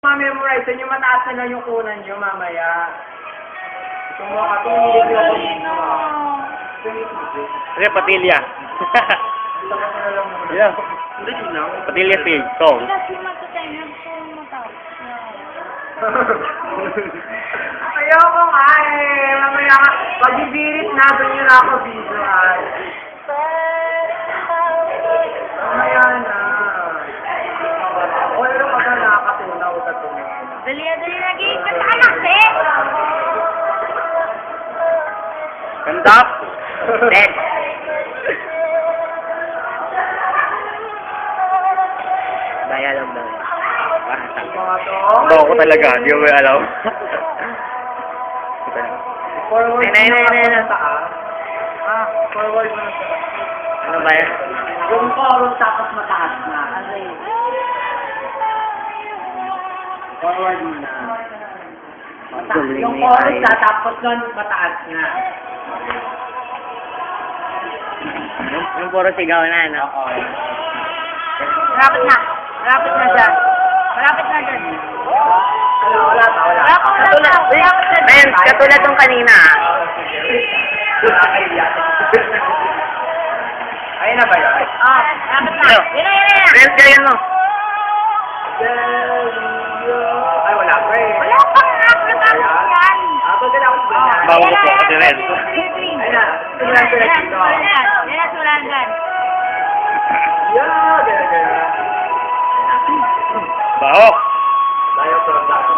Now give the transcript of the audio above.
Ma-memorize nyo, mataas na lang yung kunan nyo mamaya. Ito mo katulog yung ako dito. Ano patilya? Yeah. Patilya field, song. Ayoko nga eh. Mamaya nga, pag-ibirit na doon nyo na ako video ay. Mamaya na. O, pero pag nakakatunaw sa tunaw. Dali lagi. Katanak eh! Kandap! Dead! Dialog daw. Parang sabi. Mga to. Oo ko talaga, di ko may alam. Forward Nay, mo nay. na taas. Forward mo na taas. Ano ba yan? Yung chorus tapos mataas na. Ano yun? Forward mo na. Yung chorus na tapos nun mataas na. Yung puro sigaw na, no? Oo. Malapit na. Malapit na dyan. Malapit na dyan. Wala pa. Men, katulad nung kanina. Ayun na ba yun? Malapit na. Yun na. Men, ganyan mo. Ay, wala pa eh. Wala pang nakakatapos yan. Ako din ako sa ganyan. Bago ko po kasi rin. Ayun na. Simulan ko na dito. Yan na, sulan dyan. Yeah, ganyan. Baho! Tayo ko lang dapat.